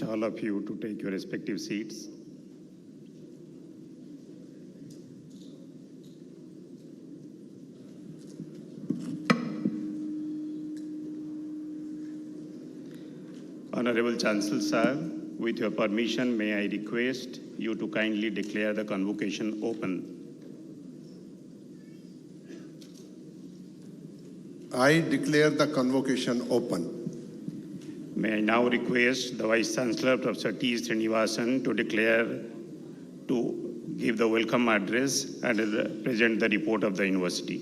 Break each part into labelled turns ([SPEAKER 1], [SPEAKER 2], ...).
[SPEAKER 1] All of you to take your respective seats. Honorable Chancellor Sir, with your permission, may I request you to kindly declare the convocation open.
[SPEAKER 2] I declare the convocation open.
[SPEAKER 1] May I now request the Vice Chancellor, Professor T. Srinivasan, to give the welcome address and present the report of the university.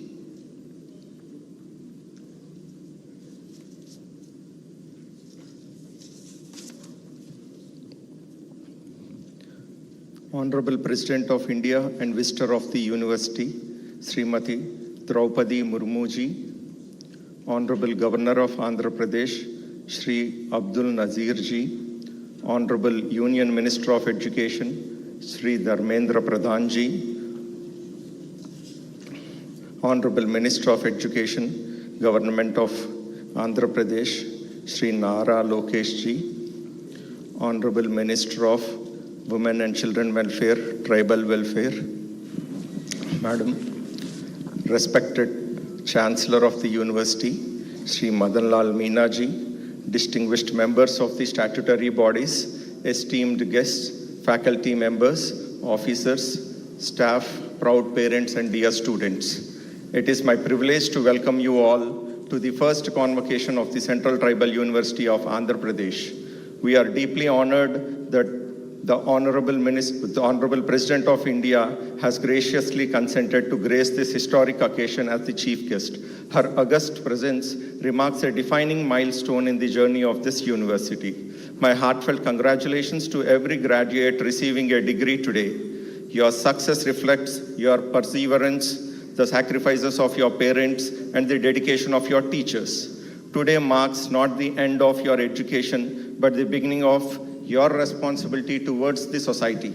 [SPEAKER 3] Honorable President of India and Visitor of the University, Srimati Draupadi Murmuji, Honorable Governor of Andhra Pradesh, Shri Abdul Nazir Ji, Honorable Union Minister of Education, Shri Dharmendra Pradhan Ji, Honorable Minister of Education, Government of Andhra Pradesh, Shri Nara Lokesh Ji, Honorable Minister of Women and Children Welfare, Tribal Welfare, Madam, respected Chancellor of the University, Shri Madan Lal Meena Ji, distinguished members of the statutory bodies, esteemed guests, faculty members, officers, staff, proud parents, and dear students. It is my privilege to welcome you all to the first convocation of the Central Tribal University of Andhra Pradesh. We are deeply honored that the Honorable President of India has graciously consented to grace this historic occasion as the chief guest. Her august presence remarks a defining milestone in the journey of this university. My heartfelt congratulations to every graduate receiving a degree today. Your success reflects your perseverance, the sacrifices of your parents, and the dedication of your teachers. Today marks not the end of your education, but the beginning of your responsibility towards the society.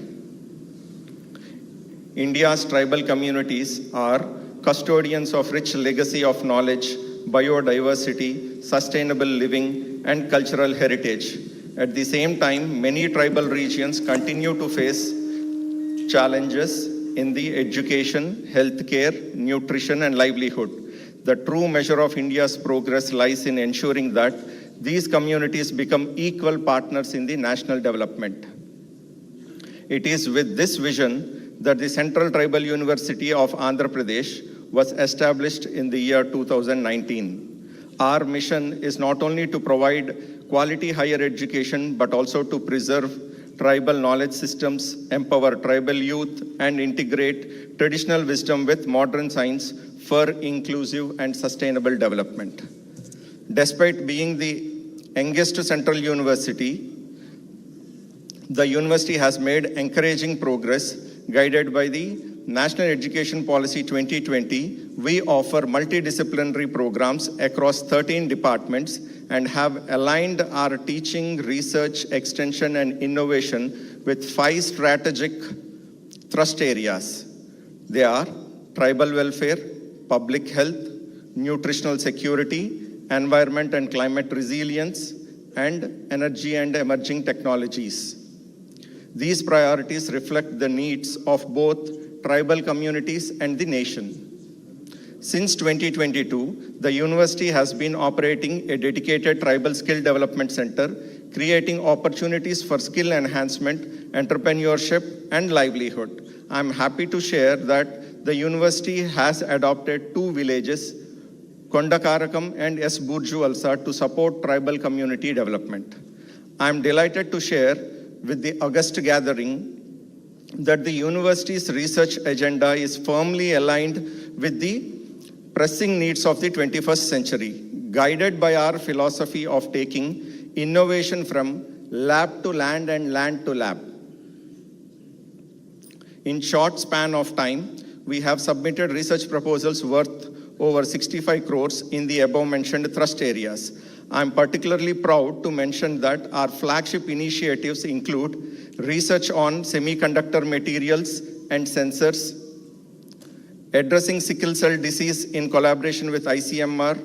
[SPEAKER 3] India's tribal communities are custodians of rich legacy of knowledge, biodiversity, sustainable living, and cultural heritage. At the same time, many tribal regions continue to face challenges in the education, healthcare, nutrition, and livelihood. The true measure of India's progress lies in ensuring that these communities become equal partners in the national development. It is with this vision that the Central Tribal University of Andhra Pradesh was established in the year 2019. Our mission is not only to provide quality higher education, but also to preserve tribal knowledge systems, empower tribal youth, and integrate traditional wisdom with modern science for inclusive and sustainable development. Despite being the youngest central university, the university has made encouraging progress. Guided by the National Education Policy 2020, we offer multidisciplinary programs across 13 departments and have aligned our teaching, research, extension, and innovation with 5 strategic thrust areas. They are tribal welfare, public health, nutritional security, environment and climate resilience, and energy and emerging technologies. These priorities reflect the needs of both tribal communities and the nation. Since 2022, the university has been operating a dedicated tribal skill development center, creating opportunities for skill enhancement, entrepreneurship, and livelihood. I'm happy to share that the university has adopted 2 villages, Kondakarakam and S. Burju Alsa, to support tribal community development. I'm delighted to share with the august gathering that the university's research agenda is firmly aligned with the pressing needs of the 21st century, guided by our philosophy of taking innovation from lab to land and land to lab. In short span of time, we have submitted research proposals worth over 65 crores in the above mentioned thrust areas. I'm particularly proud to mention that our flagship initiatives include research on semiconductor materials and sensors, addressing sickle cell disease in collaboration with ICMR,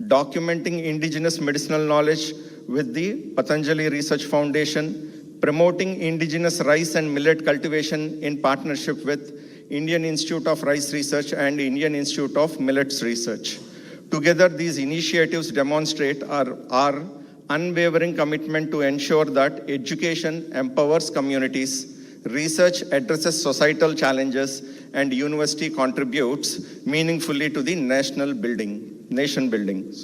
[SPEAKER 3] documenting indigenous medicinal knowledge with the Patanjali Research Foundation, promoting indigenous rice and millet cultivation in partnership with Indian Institute of Rice Research and Indian Institute of Millets Research. Together, these initiatives demonstrate our unwavering commitment to ensure that education empowers communities, research addresses societal challenges, and university contributes meaningfully to the nation building.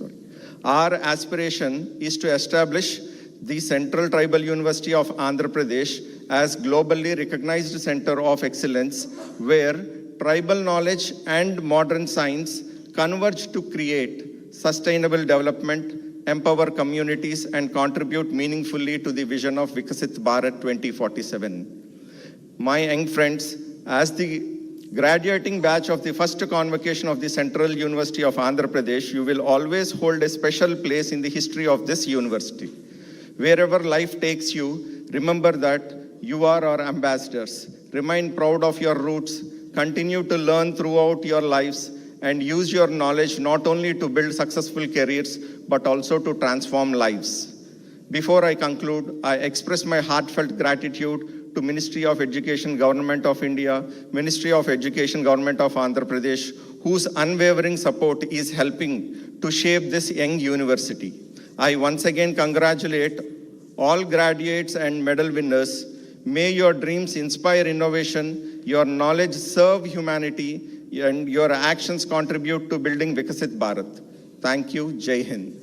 [SPEAKER 3] Our aspiration is to establish the Central Tribal University of Andhra Pradesh as globally recognized center of excellence, where tribal knowledge and modern science converge to create sustainable development, empower communities, and contribute meaningfully to the vision of Vikasit Bharat 2047. My young friends, as the graduating batch of the first convocation of the Central University of Andhra Pradesh, you will always hold a special place in the history of this university. Wherever life takes you, remember that you are our ambassadors. Remain proud of your roots, continue to learn throughout your lives, and use your knowledge not only to build successful careers, but also to transform lives. Before I conclude, I express my heartfelt gratitude to Ministry of Education, Government of India, Ministry of Education, Government of Andhra Pradesh, whose unwavering support is helping to shape this young university. I once again congratulate all graduates and medal winners. May your dreams inspire innovation, your knowledge serve humanity, and your actions contribute to building Vikasit Bharat. Thank you. Jai Hind.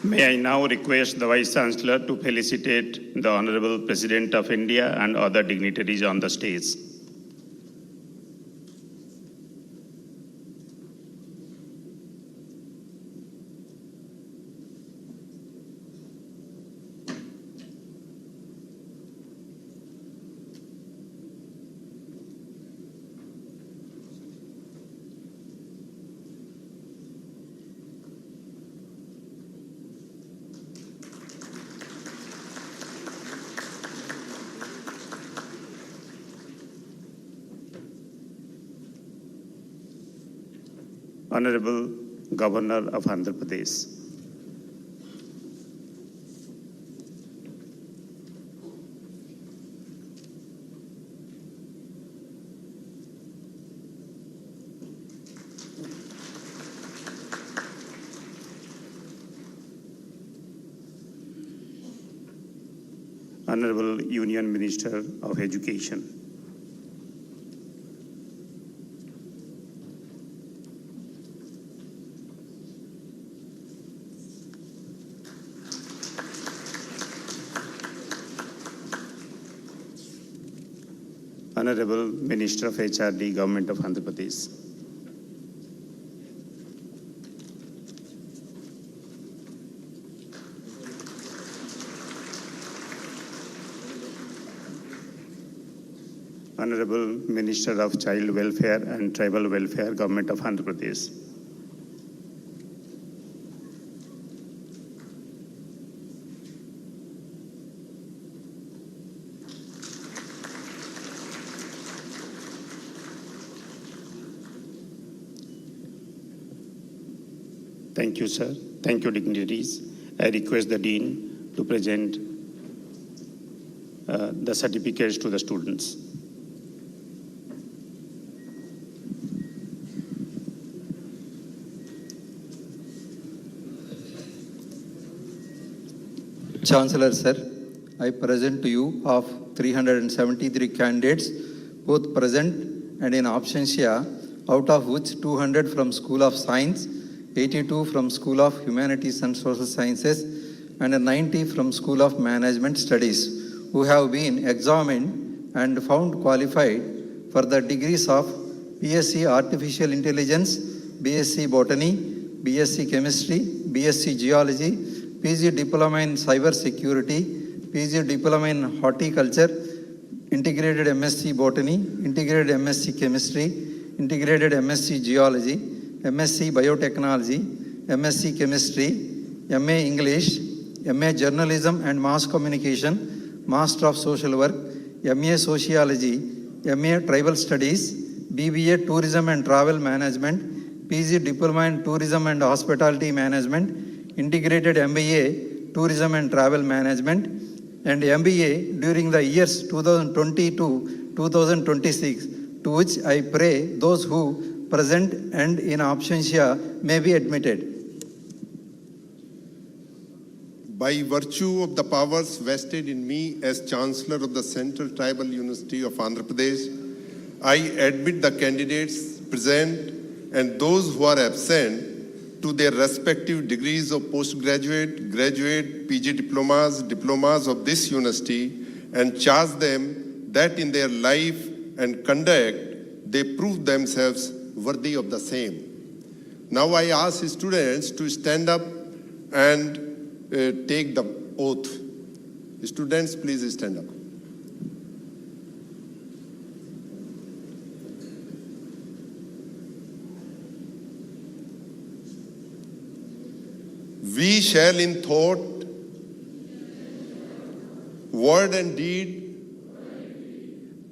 [SPEAKER 1] May I now request the Vice Chancellor to felicitate the Honorable President of India and other dignitaries on the stage. Honorable Governor of Andhra Pradesh. Honorable Union Minister of Education. Honorable Minister of HRD, Government of Andhra Pradesh. Honorable Minister of Child Welfare and Tribal Welfare, Government of Andhra Pradesh. Thank you, sir. Thank you, dignitaries. I request the Dean to present the certificates to the students.
[SPEAKER 4] Chancellor Sir, I present to you of 373 candidates, both present and in absentia, out of which 200 from School of Science, 82 from School of Humanities and Social Sciences, and 90 from School of Management Studies, who have been examined and found qualified for the degrees of BSc Artificial Intelligence, BSc Botany, BSc Chemistry, BSc Geology, PG Diploma in Cyber Security, PG Diploma in Horticulture, Integrated MSc Botany, Integrated MSc Chemistry, Integrated MSc Geology, MSc Biotechnology, MSc Chemistry, MA English, MA Journalism and Mass Communication, Master of Social Work, MA Sociology, MA Tribal Studies, BBA Tourism and Travel Management, PG Diploma in Tourism and Hospitality Management, Integrated MBA Tourism and Travel Management, and MBA during the years 2020 to 2026, to which I pray those who present and in absentia may be admitted.
[SPEAKER 2] By virtue of the powers vested in me as Chancellor of the Central Tribal University of Andhra Pradesh, I admit the candidates present and those who are absent to their respective degrees of postgraduate, graduate, PG diplomas of this university, and charge them that in their life and conduct they prove themselves worthy of the same. Now I ask students to stand up and take the oath. Students, please stand up. We shall in thought, word and deed,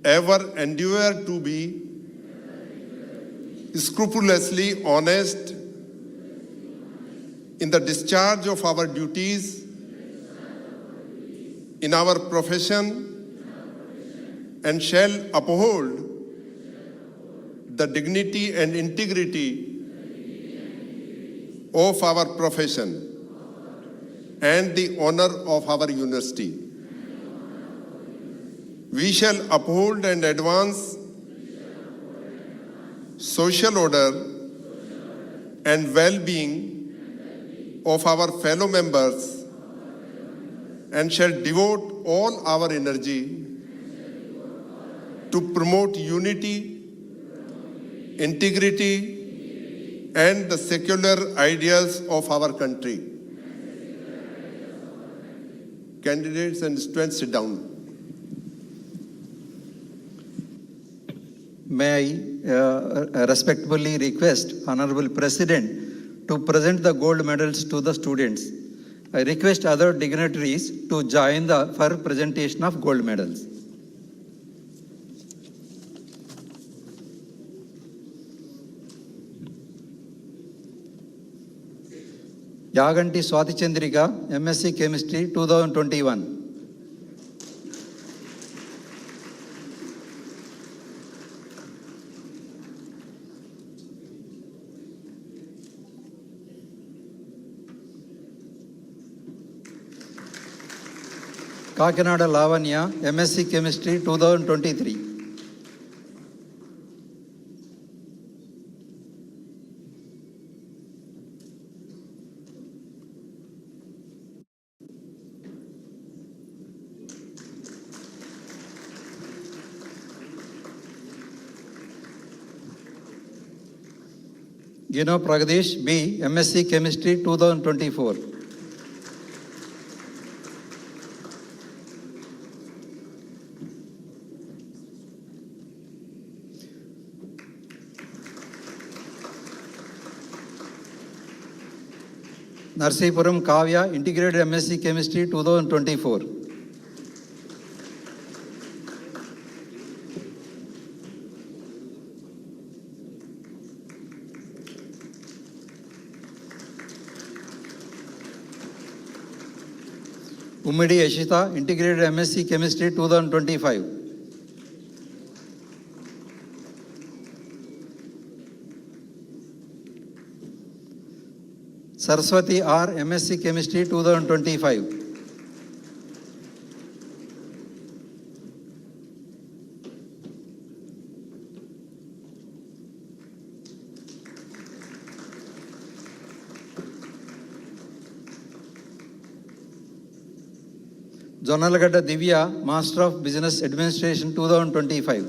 [SPEAKER 2] ever endeavor to be scrupulously honest in the discharge of our duties in our profession, and shall uphold the dignity and integrity of our profession and the honor of our university. We shall uphold and advance social order and well-being of our fellow members, and shall devote all our energy to promote unity, integrity, and the secular ideals of our country. Candidates and students, sit down.
[SPEAKER 4] May I respectfully request Honorable President to present the gold medals to the students. I request other dignitaries to join for presentation of gold medals. Yaganti Swathi Chandrika, MSc Chemistry 2021. Kakinada Lavanya, MSc Chemistry 2023. Gino Pragadish B, MSc Chemistry 2024. Narsipuram Kavya, Integrated MSc Chemistry 2024. Ummidi Yashitha, Integrated MSc Chemistry 2025. Saraswati R, MSc Chemistry 2025. Jonnalagadda Divya, Master of Business Administration 2025.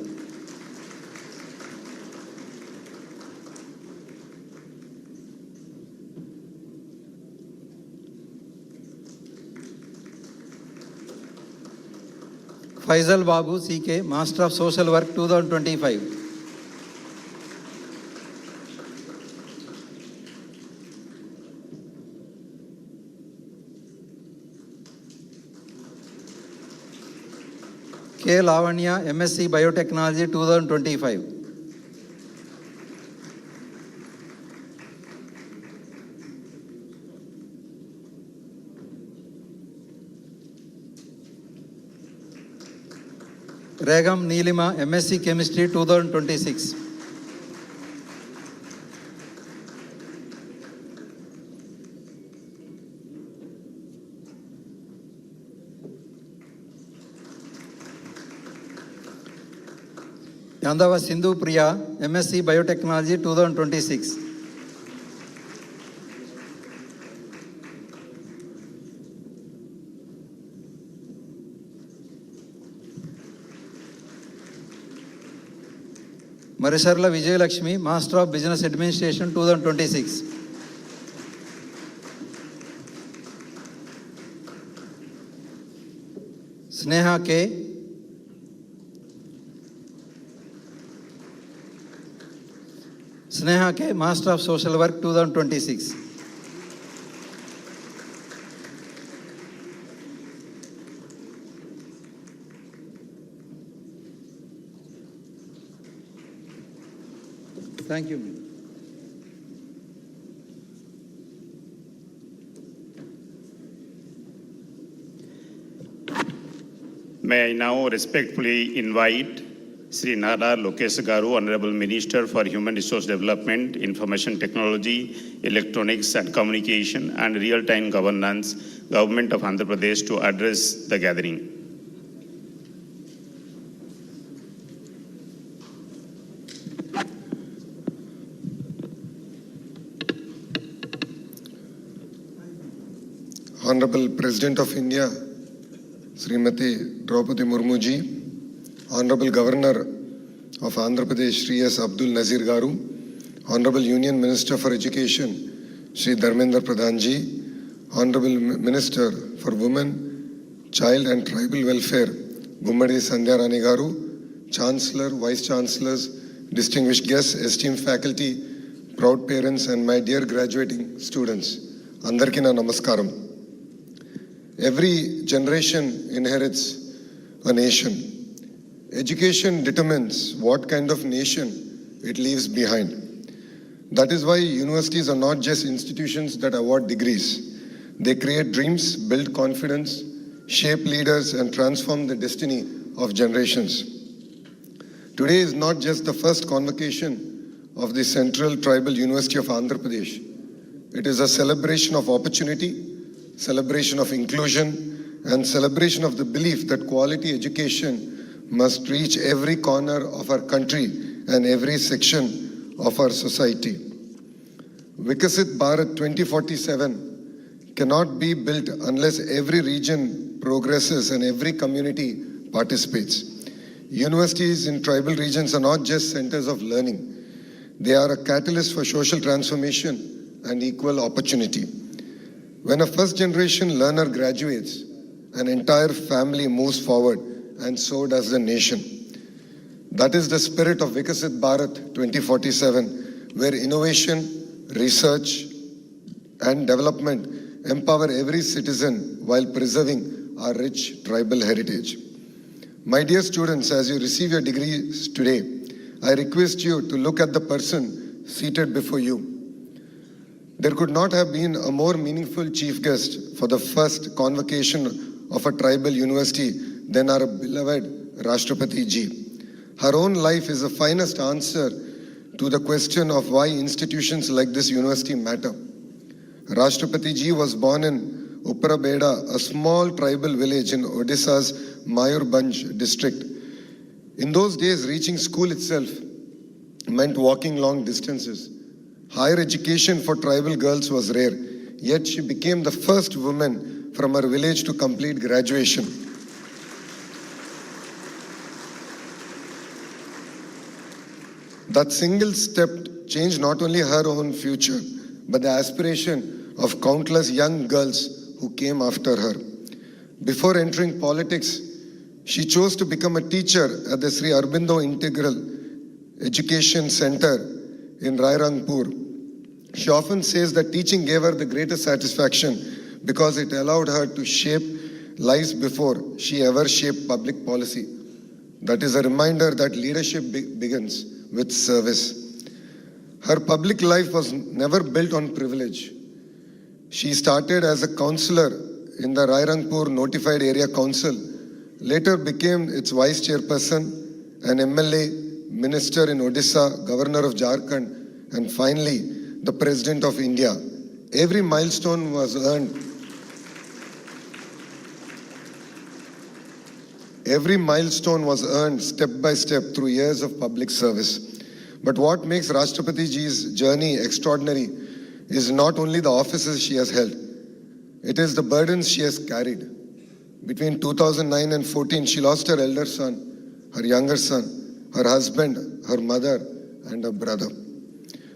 [SPEAKER 4] Faisal Babu CK, Master of Social Work 2025. K Lavanya, MSc Biotechnology 2025. Regam Neelima, MSc Chemistry 2026. యాందవ Sindhu Priya, MSc Biotechnology 2026. Marisarla Vijayalakshmi, Master of Business Administration 2026. Sneha K, Master of Social Work 2026. Thank you.
[SPEAKER 1] May I now respectfully invite Sri Nara Lokesh Garu, Honorable Minister for Human Resource Development, Information Technology, Electronics and Communication and Real-Time Governance, Government of Andhra Pradesh to address the gathering.
[SPEAKER 5] Honorable President of India, Srimati Draupadi Murmu ji, Honorable Governor of Andhra Pradesh, Shri S. Abdul Nazir Garu, Honorable Union Minister for Education, Shri Dharmendra Pradhan ji, Honorable Minister for Women, Child and Tribal Welfare, Gummadi Sandhya Rani Garu, Chancellor, Vice Chancellors, distinguished guests, esteemed faculty, proud parents and my dear graduating students, Andarki na namaskaram. Every generation inherits a nation. Education determines what kind of nation it leaves behind. That is why universities are not just institutions that award degrees. They create dreams, build confidence, shape leaders, and transform the destiny of generations. Today is not just the first convocation of the Central Tribal University of Andhra Pradesh. It is a celebration of opportunity, celebration of inclusion, and celebration of the belief that quality education must reach every corner of our country and every section of our society. Vikasit Bharat 2047 cannot be built unless every region progresses and every community participates. Universities in tribal regions are not just centers of learning. They are a catalyst for social transformation and equal opportunity. When a first generation learner graduates, an entire family moves forward, and so does the nation. That is the spirit of Vikasit Bharat 2047, where innovation, research, and development empower every citizen while preserving our rich tribal heritage. My dear students, as you receive your degrees today, I request you to look at the person seated before you. There could not have been a more meaningful chief guest for the first convocation of a tribal university than our beloved Rashtrapati Ji. Her own life is the finest answer to the question of why institutions like this university matter. Rashtrapati Ji was born in Upparabeda, a small tribal village in Odisha's Mayurbhanj district. In those days, reaching school itself meant walking long distances. Higher education for tribal girls was rare, yet she became the first woman from her village to complete graduation. That single step changed not only her own future, but the aspiration of countless young girls who came after her. Before entering politics, she chose to become a teacher at the Sri Aurobindo Integral Education Center in Rairangpur. She often says that teaching gave her the greatest satisfaction because it allowed her to shape lives before she ever shaped public policy. That is a reminder that leadership begins with service. Her public life was never built on privilege. She started as a councillor in the Rairangpur Notified Area Council, later became its vice chairperson, an MLA, minister in Odisha, governor of Jharkhand, and finally the president of India. Every milestone was earned. Every milestone was earned step by step through years of public service. But what makes Rashtrapati Ji's journey extraordinary is not only the offices she has held, it is the burdens she has carried. Between 2009 and 14, she lost her elder son, her younger son, her husband, her mother, and her brother.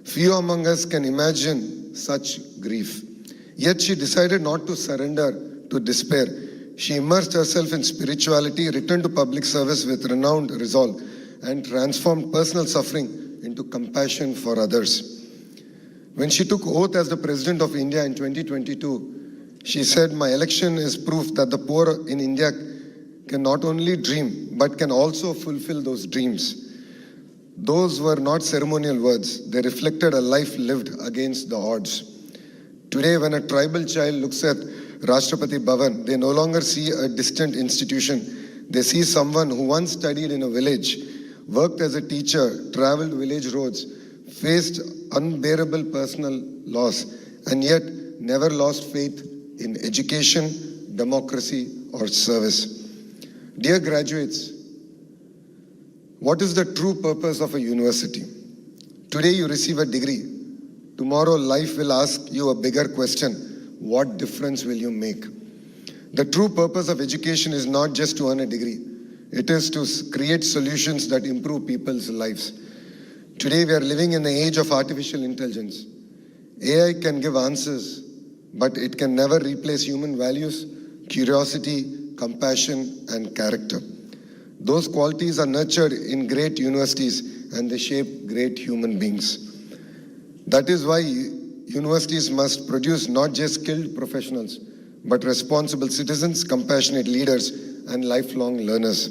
[SPEAKER 5] Few among us can imagine such grief. Yet she decided not to surrender to despair. She immersed herself in spirituality, returned to public service with renowned resolve, and transformed personal suffering into compassion for others. When she took oath as the President of India in 2022, she said, "My election is proof that the poor in India can not only dream, but can also fulfill those dreams." Those were not ceremonial words. They reflected a life lived against the odds. Today, when a tribal child looks at Rashtrapati Bhavan, they no longer see a distant institution. They see someone who once studied in a village, worked as a teacher, traveled village roads, faced unbearable personal loss, and yet never lost faith in education, democracy, or service. Dear graduates, what is the true purpose of a university? Today you receive a degree. Tomorrow life will ask you a bigger question. What difference will you make? The true purpose of education is not just to earn a degree. It is to create solutions that improve people's lives. Today we are living in the age of artificial intelligence. AI can give answers, but it can never replace human values, curiosity, compassion, and character. Those qualities are nurtured in great universities and they shape great human beings. That is why universities must produce not just skilled professionals, but responsible citizens, compassionate leaders, and lifelong learners.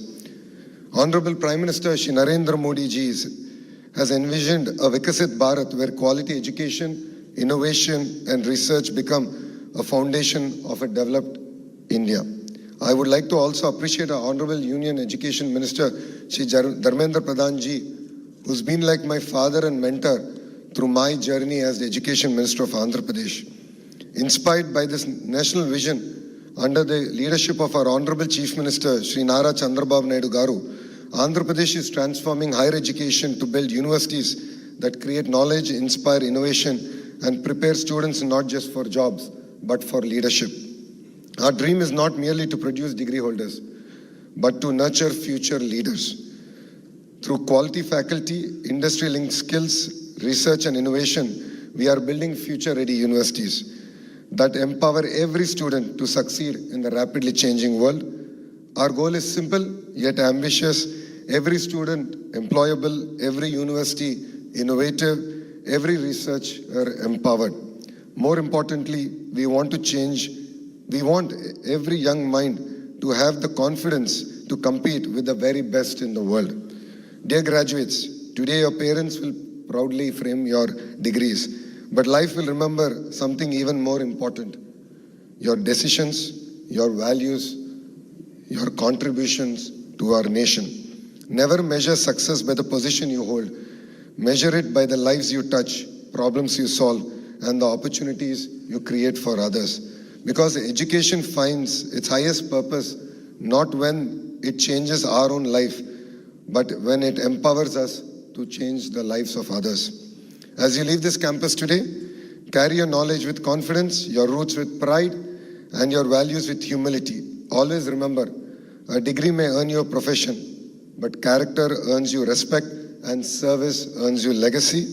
[SPEAKER 5] Honorable Prime Minister Shri Narendra Modi ji has envisioned a Vikasit Bharat where quality education, innovation and research become a foundation of a developed India. I would like to also appreciate our Honorable Union Education Minister, Shri Dharmendra Pradhan ji, who's been like my father and mentor through my journey as the Education Minister of Andhra Pradesh. Inspired by this national vision, under the leadership of our Honorable Chief Minister, Shri Nara Chandrababu Naidu Garu, Andhra Pradesh is transforming higher education to build universities that create knowledge, inspire innovation, and prepare students not just for jobs, but for leadership. Our dream is not merely to produce degree holders, but to nurture future leaders. Through quality faculty, industry-linked skills, research and innovation, we are building future-ready universities that empower every student to succeed in the rapidly changing world. Our goal is simple yet ambitious. Every student employable, every university innovative, every researcher empowered. More importantly, we want every young mind to have the confidence to compete with the very best in the world. Dear graduates, today your parents will proudly frame your degrees, but life will remember something even more important: your decisions, your values, your contributions to our nation. Never measure success by the position you hold. Measure it by the lives you touch, problems you solve, and the opportunities you create for others. Because education finds its highest purpose not when it changes our own life, but when it empowers us to change the lives of others. As you leave this campus today, carry your knowledge with confidence, your roots with pride, and your values with humility. Always remember, a degree may earn you a profession, but character earns you respect and service earns you legacy.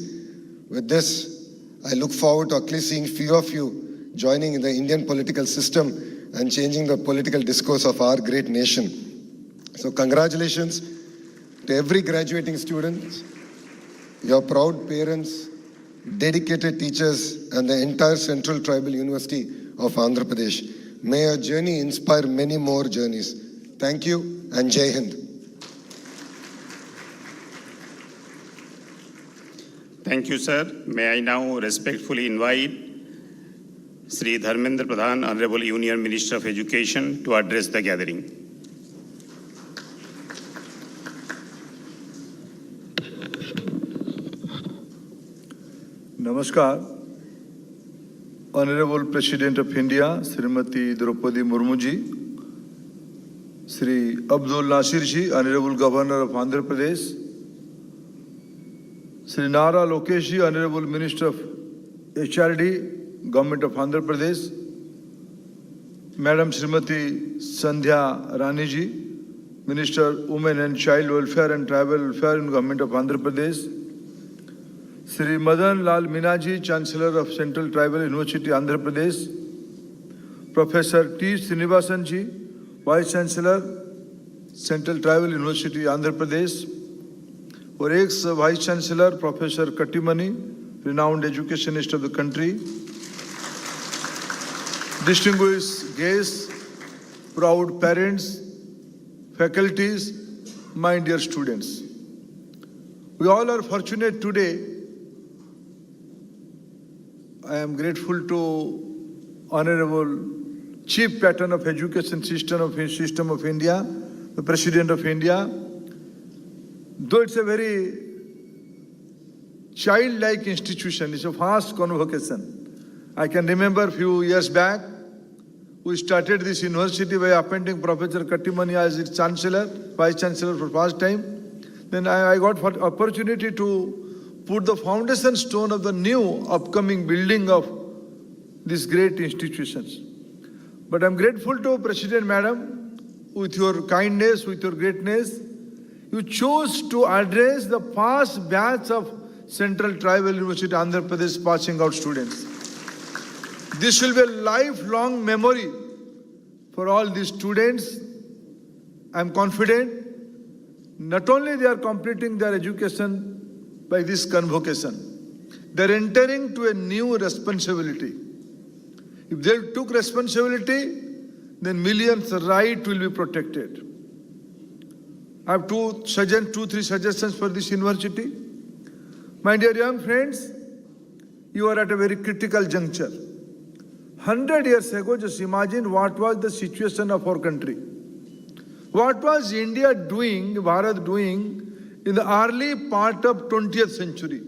[SPEAKER 5] With this, I look forward to at least seeing few of you joining in the Indian political system and changing the political discourse of our great nation. So congratulations to every graduating student, your proud parents, dedicated teachers, and the entire Central Tribal University of Andhra Pradesh. May your journey inspire many more journeys. Thank you and Jai Hind.
[SPEAKER 1] Thank you, sir. May I now respectfully invite Sri Dharmendra Pradhan, Honorable Union Minister of Education, to address the gathering.
[SPEAKER 6] Namaskar. Honorable President of India, Srimati Draupadi Murmu ji, Sri Abdul Nasir ji, Honorable Governor of Andhra Pradesh, Sri Nara Lokesh ji, Honorable Minister of HRD, Government of Andhra Pradesh, Madam Srimati Sandhya Rani ji, Minister Women and Child Welfare and Tribal Welfare in Government of Andhra Pradesh, Sri Madan Lal Meena ji, Chancellor of Central Tribal University Andhra Pradesh, Professor T. Srinivasan ji, Vice Chancellor, Central Tribal University Andhra Pradesh, और ex Vice Chancellor Professor Kattimani, renowned educationist of the country, distinguished guests, proud parents, faculties, my dear students. We all are fortunate today. I am grateful to Honorable Chief Patron of Education System of India, the President of India. Though it's a very childlike institution, it's a fast convocation. I can remember a few years back, we started this university by appointing Professor Kattimani as its Chancellor, Vice Chancellor for first time. Then I got opportunity to put the foundation stone of the new upcoming building of these great institutions. But I'm grateful to President Madam, with your kindness, with your greatness, you chose to address the past batch of Central Tribal University Andhra Pradesh passing out students. This will be a lifelong memory for all these students. I'm confident not only they are completing their education by this convocation, they're entering to a new responsibility. If they took responsibility, then millions' rights will be protected. I have two, three suggestions for this university. My dear young friends, you are at a very critical juncture. 100 years ago, just imagine what was the situation of our country. What was India doing, Bharat doing in the early part of 20th century?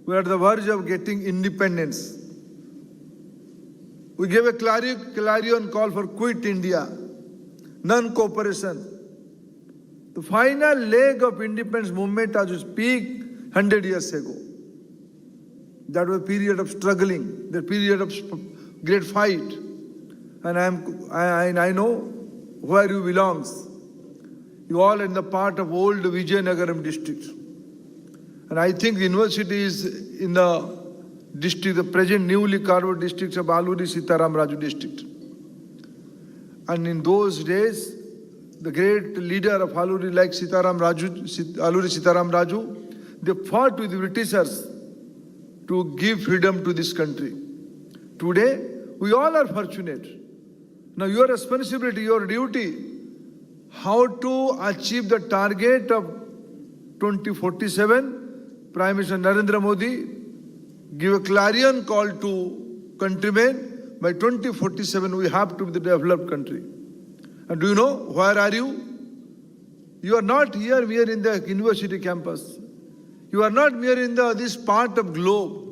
[SPEAKER 6] We are at the verge of getting independence. We gave a clarion call for quit India, non-cooperation. The final leg of independence movement as we speak 100 years ago. That was a period of struggling, the period of great fight. And I know where you belong. You all in the part of old Vijayanagaram district. And I think the university is in the district, the present newly carved district of Alluri Sitaram Raju district. And in those days, the great leader of Alluri like Alluri Sitaram Raju, they fought with the Britishers to give freedom to this country. Today, we all are fortunate. Now your responsibility, your duty, how to achieve the target of 2047, Prime Minister Narendra Modi give a clarion call to countrymen, by 2047 we have to be the developed country. And do you know, where are you? You are not here, we are in the university campus. You are not mere in this part of globe.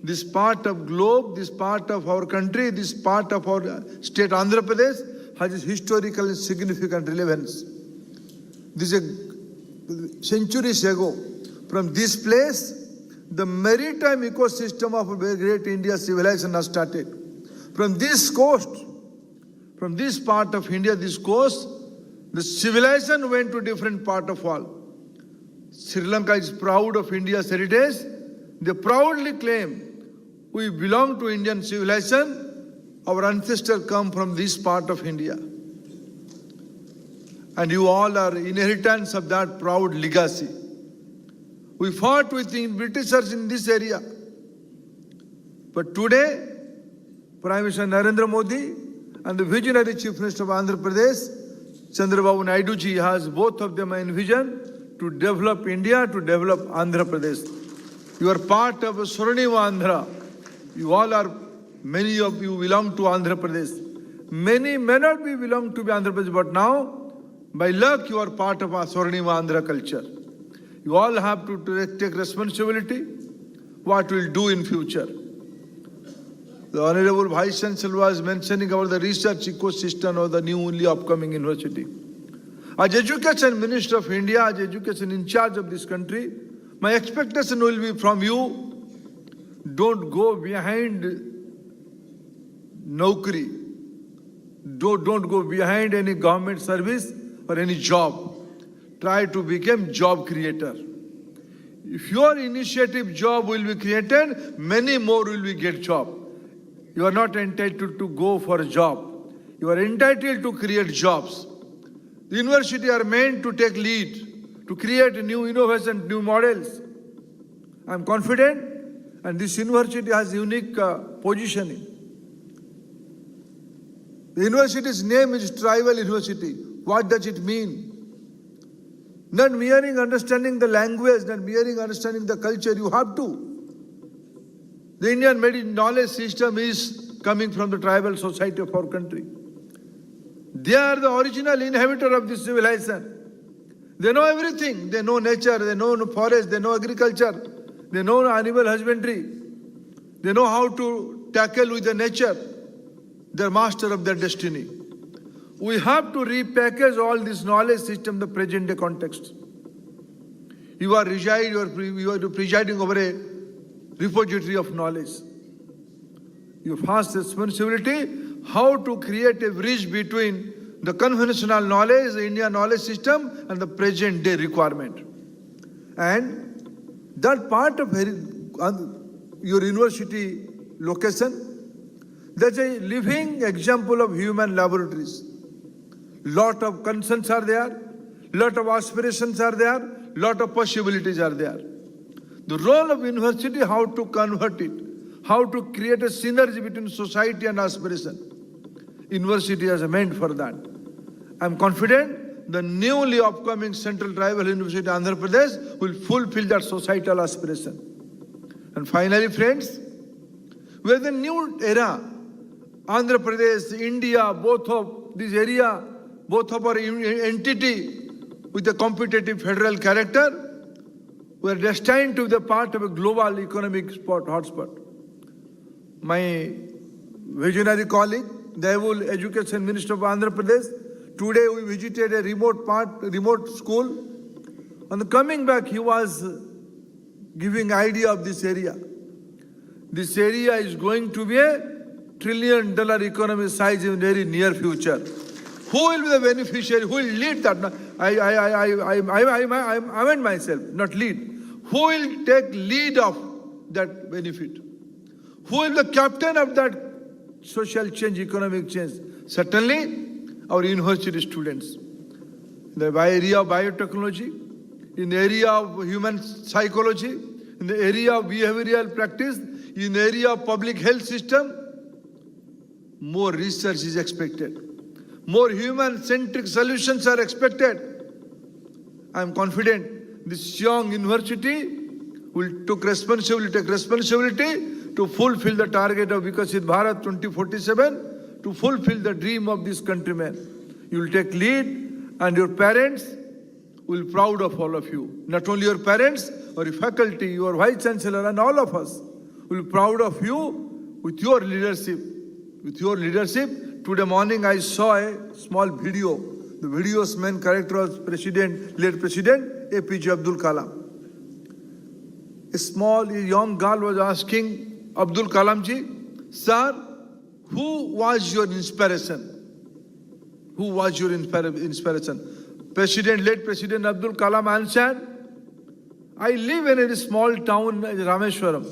[SPEAKER 6] This part of globe, this part of our country, this part of our state Andhra Pradesh has historical and significant relevance. This is centuries ago. From this place, the maritime ecosystem of a great India civilization has started. From this coast, from this part of India, this coast, the civilization went to different part of world. Sri Lanka is proud of India's heritage. They proudly claim we belong to Indian civilization. Our ancestors come from this part of India. And you all are inheritants of that proud legacy. We fought with the Britishers in this area. But today, Prime Minister Narendra Modi and the visionary Chief Minister of Andhra Pradesh, Chandrababu Naidu ji, has both of them in vision to develop India, to develop Andhra Pradesh. You are part of Swarnima Andhra. You all are, many of you belong to Andhra Pradesh. Many may not be belong to Andhra Pradesh, but now, by luck, you are part of our Swarnima Andhra culture. You all have to take responsibility, what we'll do in future. The Honorable Vice Chancellor was mentioning about the research ecosystem of the newly upcoming university. As Education Minister of India, as Education in charge of this country, my expectation will be from you, don't go behind Naukri. Don't go behind any government service or any job. Try to become job creator. If your initiative job will be created, many more will be get job. You are not entitled to go for a job. You are entitled to create jobs. The university are meant to take lead, to create new innovation, new models. I am confident, and this university has unique positioning. The university's name is Tribal University. What does it mean? Not merely understanding the language, not merely understanding the culture, you have to. The Indian knowledge system is coming from the tribal society of our country. They are the original inhabitor of this civilization. They know everything. They know nature, they know forest, they know agriculture, they know animal husbandry. They know how to tackle with the nature. They're master of their destiny. We have to repackage all this knowledge system in the present day context. You are presiding over a repository of knowledge. Your first responsibility, how to create a bridge between the conventional knowledge, the Indian knowledge system, and the present day requirement. And that part of your university location, there's a living example of human laboratories. Lot of concerns are there, lot of aspirations are there, lot of possibilities are there. The role of university, how to convert it, how to create a synergy between society and aspiration. University is meant for that. I'm confident the newly upcoming Central Tribal University Andhra Pradesh will fulfill that societal aspiration. And finally, friends, we are the new era. Andhra Pradesh, India, both of this area, both of our entity with a competitive federal character, we are destined to be the part of a global economic hotspot. My visionary colleague, the able Education Minister of Andhra Pradesh, today we visited a remote school. On coming back, he was giving idea of this area. This area is going to be a $1 trillion economy size in very near future. Who will be the beneficiary? Who will lead that? I meant myself, not lead. Who will take lead of that benefit? Who will be the captain of that social change, economic change? Certainly, our university students. In the area of biotechnology, in the area of human psychology, in the area of behavioral practice, in the area of public health system, more research is expected. More human-centric solutions are expected. I am confident this young university will take responsibility to fulfill the target of Vikasit Bharat 2047, to fulfill the dream of this countrymen. You will take lead, and your parents will be proud of all of you. Not only your parents, or your faculty, your vice chancellor, and all of us will be proud of you with your leadership. With your leadership, today morning I saw a small video. The video's main character was late President APJ Abdul Kalam. A young girl was asking Abdul Kalam ji, sir, who was your inspiration? Who was your inspiration? Late President Abdul Kalam answered, I live in a small town, Rameshwaram.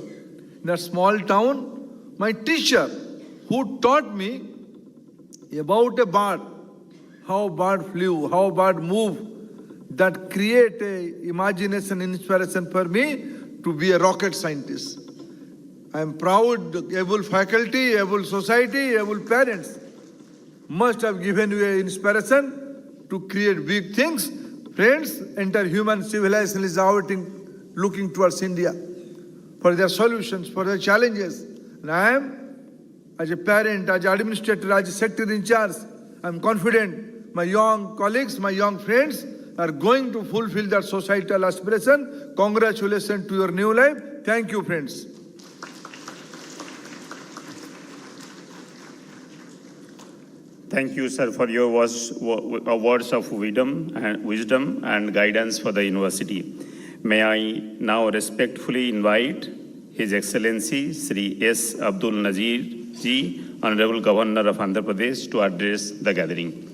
[SPEAKER 6] In that small town, my teacher, who taught me about a bird, how bird flew, how bird moved, that create a imagination, inspiration for me to be a rocket scientist. I am proud, able faculty, able society, able parents must have given you an inspiration to create big things. Friends, entire human civilization is looking towards India for their solutions, for their challenges. And I am, as a parent, as an administrator, as a secretary in charge, I am confident my young colleagues, my young friends are going to fulfill that societal aspiration. Congratulations to your new life. Thank you, friends.
[SPEAKER 1] Thank you, sir, for your words of wisdom and guidance for the university. May I now respectfully invite His Excellency Sri S. Abdul Nazir Ji, Honorable Governor of Andhra Pradesh, to address the gathering.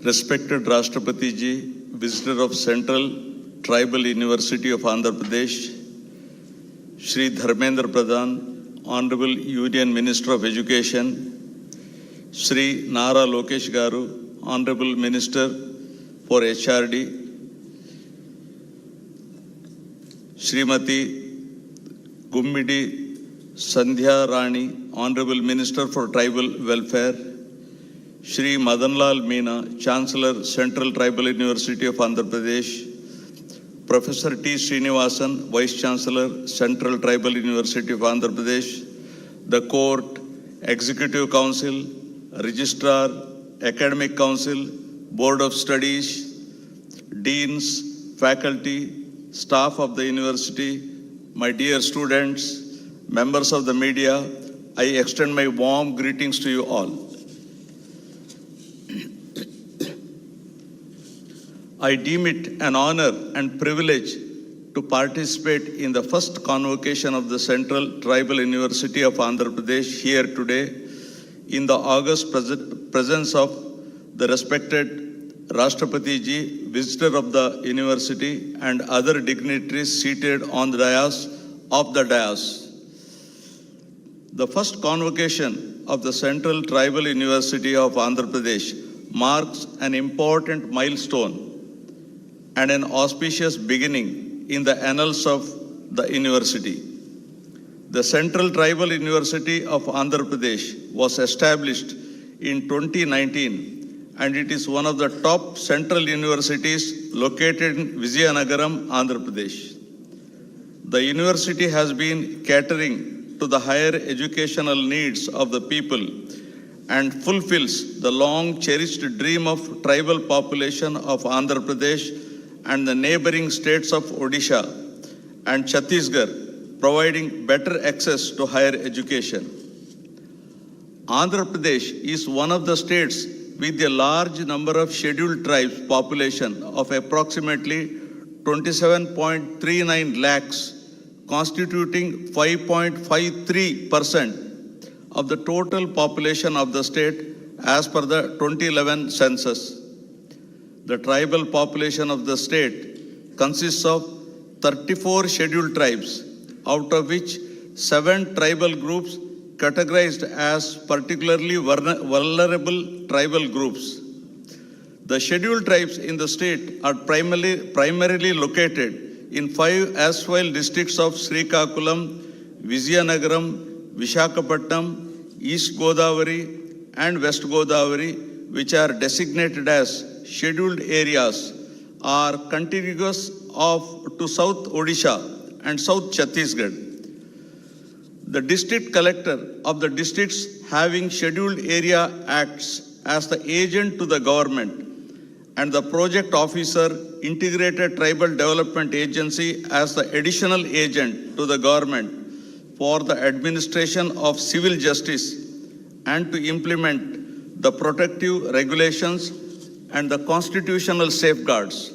[SPEAKER 7] Respected Rashtrapati Ji, Visitor of Central Tribal University of Andhra Pradesh, Shri Dharmendra Pradhan, Honorable Union Minister of Education, Shri Nara Lokesh Garu, Honorable Minister for HRD, Srimati Gummidi Sandhya Rani, Honorable Minister for Tribal Welfare, Shri Madanlal Meena, Chancellor, Central Tribal University of Andhra Pradesh, Professor T. Srinivasan, Vice Chancellor, Central Tribal University of Andhra Pradesh, the Court, Executive Council, Registrar, Academic Council, Board of Studies, Deans, Faculty, staff of the university, my dear students, members of the media, I extend my warm greetings to you all. I deem it an honor and privilege to participate in the first convocation of the Central Tribal University of Andhra Pradesh here today in the august presence of the respected Rashtrapati Ji, Visitor of the University, and other dignitaries seated on the dais. The first convocation of the Central Tribal University of Andhra Pradesh marks an important milestone and an auspicious beginning in the annals of the university. The Central Tribal University of Andhra Pradesh was established in 2019, and it is one of the top central universities located in Vizianagaram, Andhra Pradesh. The university has been catering to the higher educational needs of the people and fulfills the long cherished dream of tribal population of Andhra Pradesh and the neighboring states of Odisha and Chhattisgarh, providing better access to higher education. Andhra Pradesh is one of the states with a large number of scheduled tribes population of approximately 27.39 lakhs, constituting 5.53% of the total population of the state as per the 2011 census. The tribal population of the state consists of 34 scheduled tribes, out of which 7 tribal groups categorized as particularly vulnerable tribal groups. The scheduled tribes in the state are primarily located in 5 erstwhile districts of Srikakulam, Vizianagaram, Vishakhapatnam, East Godavari and West Godavari, which are designated as scheduled areas, are contiguous to South Odisha and South Chhattisgarh. The district collector of the districts having scheduled area acts as the agent to the government, and the project officer integrated tribal development agency as the additional agent to the government for the administration of civil justice and to implement the protective regulations and the constitutional safeguards.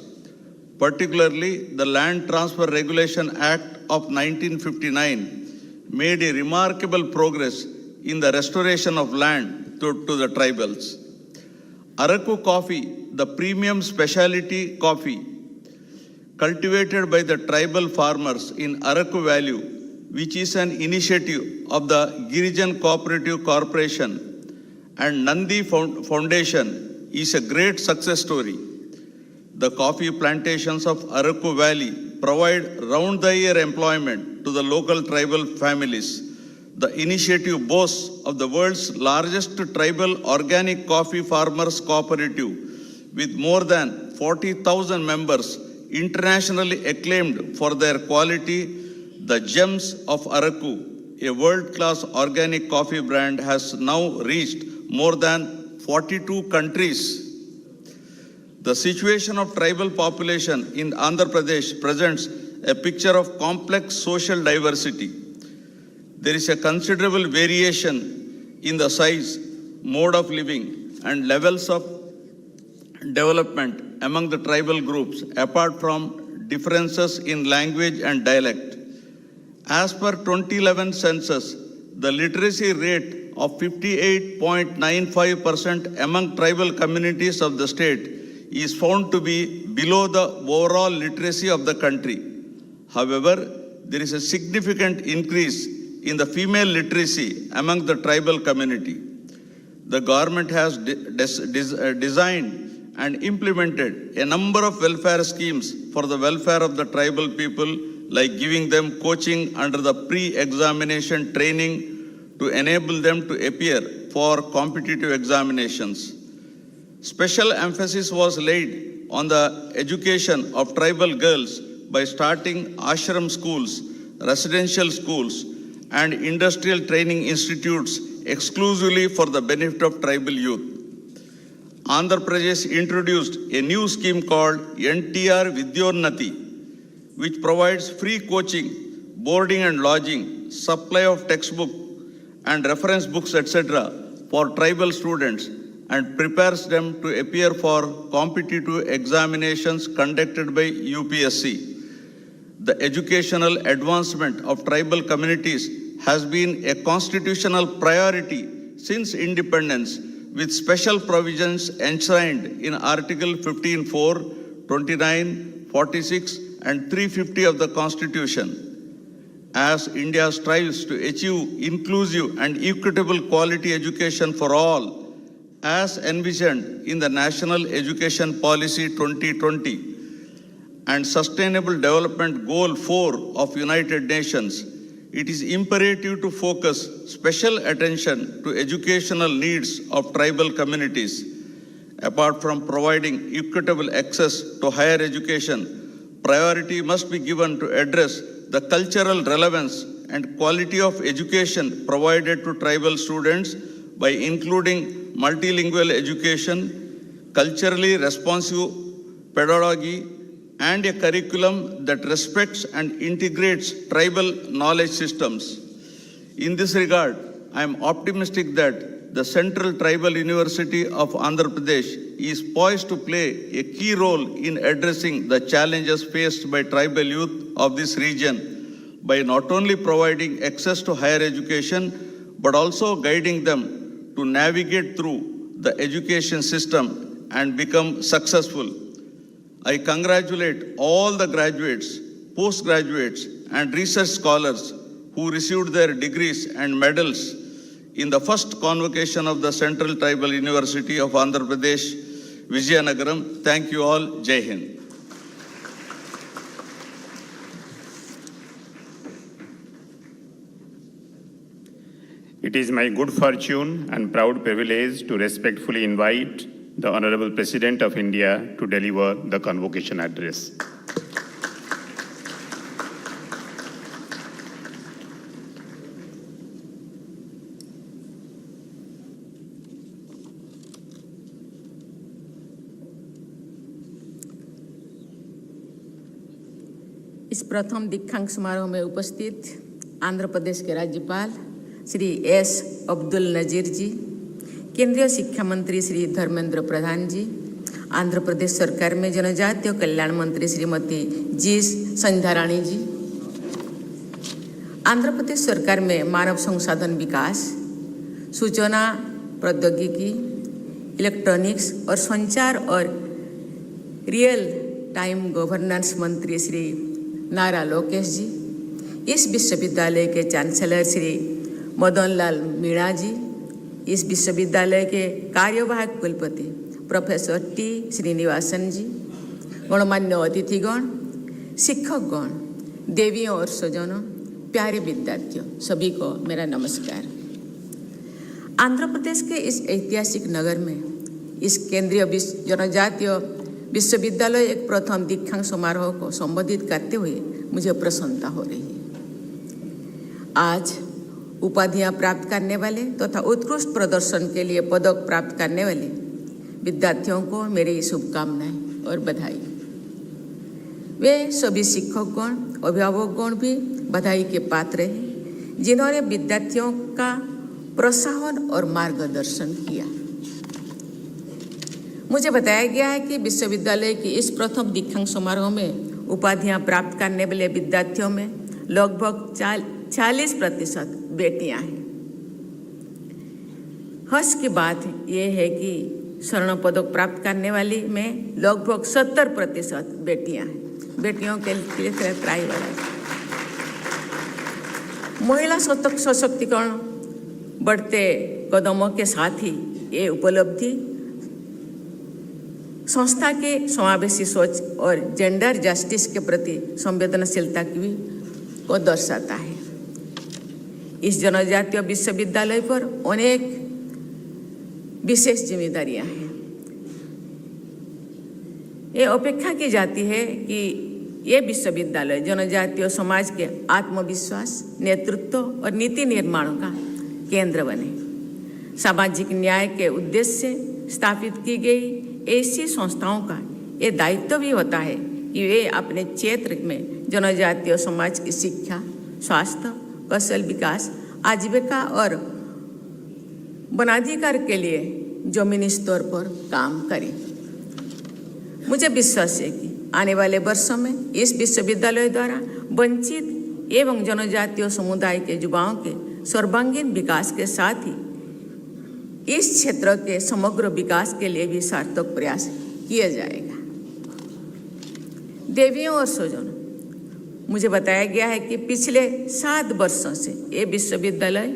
[SPEAKER 7] Particularly, the Land Transfer Regulation Act of 1959 made a remarkable progress in the restoration of land to the tribals. Araku coffee, the premium specialty coffee cultivated by the tribal farmers in Araku Valley, which is an initiative of the Girijan Cooperative Corporation and Nandi Foundation, is a great success story. The coffee plantations of Araku Valley provide round-the-year employment to the local tribal families. The initiative boasts of the world's largest tribal organic coffee farmers cooperative with more than 40,000 members, internationally acclaimed for their quality. The Gems of Araku, a world-class organic coffee brand, has now reached more than 42 countries. The situation of tribal population in Andhra Pradesh presents a picture of complex social diversity. There is a considerable variation in the size, mode of living, and levels of development among the tribal groups, apart from differences in language and dialect. As per 2011 census, the literacy rate of 58.95% among tribal communities of the state is found to be below the overall literacy of the country. However, there is a significant increase in the female literacy among the tribal community. The government has designed and implemented a number of welfare schemes for the welfare of the tribal people, like giving them coaching under the pre-examination training to enable them to appear for competitive examinations. Special emphasis was laid on the education of tribal girls by starting ashram schools, residential schools, and industrial training institutes exclusively for the benefit of tribal youth. Andhra Pradesh introduced a new scheme called NTR Vidyonnati, which provides free coaching, boarding and lodging, supply of textbook and reference books, etc. for tribal students, and prepares them to appear for competitive examinations conducted by UPSC. The educational advancement of tribal communities has been a constitutional priority since independence, with special provisions enshrined in Article 15(4), 29, 46, and 350 of the Constitution. As India strives to achieve inclusive and equitable quality education for all, as envisioned in the National Education Policy 2020, and Sustainable Development Goal 4 of United Nations, it is imperative to focus special attention to educational needs of tribal communities. Apart from providing equitable access to higher education, priority must be given to address the cultural relevance and quality of education provided to tribal students by including multilingual education, culturally responsive pedagogy, and a curriculum that respects and integrates tribal knowledge systems. In this regard, I am optimistic that the Central Tribal University of Andhra Pradesh is poised to play a key role in addressing the challenges faced by tribal youth of this region by not only providing access to higher education, but also guiding them to navigate through the education system and become successful. I congratulate all the graduates, postgraduates, and research scholars who received their degrees and medals in the first convocation of the Central Tribal University of Andhra Pradesh, Vizianagaram. Thank you all. Jai Hind.
[SPEAKER 1] It is my good fortune and proud privilege to respectfully invite the Honorable President of India to deliver the convocation address.
[SPEAKER 8] इस प्रथम दीक्षांत समारोह में उपस्थित आंध्र प्रदेश के राज्यपाल Shri S Abdul Nazeer जी, केंद्रीय शिक्षा मंत्री श्री धर्मेंद्र प्रधान जी, आंध्र प्रदेश सरकार में जनजातीय कल्याण मंत्री श्रीमती जी संध्याराणी जी, आंध्र प्रदेश सरकार में मानव संसाधन विकास, सूचना प्रौद्योगिकी, इलेक्ट्रॉनिक्स और संचार और रियल टाइम गवर्नेंस मंत्री श्री नारा लोकेश जी, इस विश्वविद्यालय के चांसलर श्री मदन लाल मीणा जी, इस विश्वविद्यालय के कार्यवाहक कुलपति प्रोफेसर टी श्रीनिवासन जी, गणमान्य अतिथिगण, शिक्षकगण, देवियों और स्वजनों, प्यारे विद्यार्थियों, सभी को मेरा नमस्कार। आंध्र प्रदेश के इस ऐतिहासिक नगर में इस केंद्रीय जनजातीय विश्वविद्यालय एक प्रथम दीक्षांत समारोह को संबोधित करते हुए मुझे प्रसन्नता हो रही है। आज उपाधियां प्राप्त करने वाले तथा उत्कृष्ट प्रदर्शन के लिए पदक प्राप्त करने वाले विद्यार्थियों को मेरी शुभकामनाएं और बधाई। वे सभी शिक्षकगण, अभिभावकगण भी बधाई के पात्र हैं, जिन्होंने विद्यार्थियों का प्रोत्साहन और मार्गदर्शन किया। मुझे बताया गया है कि विश्वविद्यालय की इस प्रथम दीक्षांत समारोह में उपाधियां प्राप्त करने वाले विद्यार्थियों में लगभग 40% बेटियां हैं। हर्ष की बात यह है कि स्वर्ण पदक प्राप्त करने वाली में लगभग 70% बेटियां हैं। बेटियों के लिए ट्राई वाला महिला सशक्तिकरण बढ़ते कदमों के साथ ही ये उपलब्धि संस्था के समावेशी सोच और जेंडर जस्टिस के प्रति संवेदनशीलता की भी को दर्शाता है। इस जनजातीय विश्वविद्यालय पर अनेक विशेष जिम्मेदारियां हैं। ये अपेक्षा की जाती है कि ये विश्वविद्यालय जनजातीय समाज के आत्मविश्वास, नेतृत्व और नीति निर्माण का केंद्र बने। सामाजिक न्याय के उद्देश्य से स्थापित की गई ऐसी संस्थाओं का ये दायित्व भी होता है कि वे अपने क्षेत्र में जनजातीय समाज की शिक्षा, स्वास्थ्य, कौशल विकास, आजीविका और वनाधिकार के लिए जमीनी स्तर पर काम करें। मुझे विश्वास है कि आने वाले वर्षों में इस विश्वविद्यालय द्वारा वंचित एवं जनजातीय समुदाय के युवाओं के सर्वांगीण विकास के साथ ही इस क्षेत्र के समग्र विकास के लिए भी सार्थक प्रयास किया जाएगा। देवियों और स्वजनों, मुझे बताया गया है कि पिछले 7 वर्षों से ये विश्वविद्यालय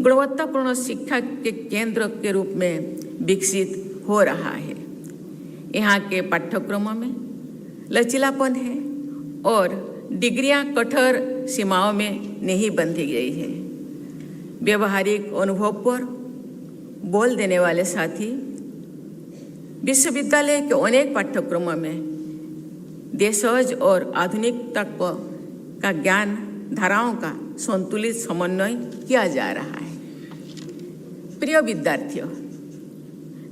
[SPEAKER 8] गुणवत्तापूर्ण शिक्षा के केंद्र के रूप में विकसित हो रहा है। यहाँ के पाठ्यक्रमों में लचीलापन है और डिग्रियां कठोर सीमाओं में नहीं बंधी गई है। व्यवहारिक अनुभव पर बोल देने वाले साथी विश्वविद्यालय के अनेक पाठ्यक्रमों में देशज और आधुनिकता का ज्ञान धाराओं का संतुलित समन्वय किया जा रहा है। प्रिय विद्यार्थियों,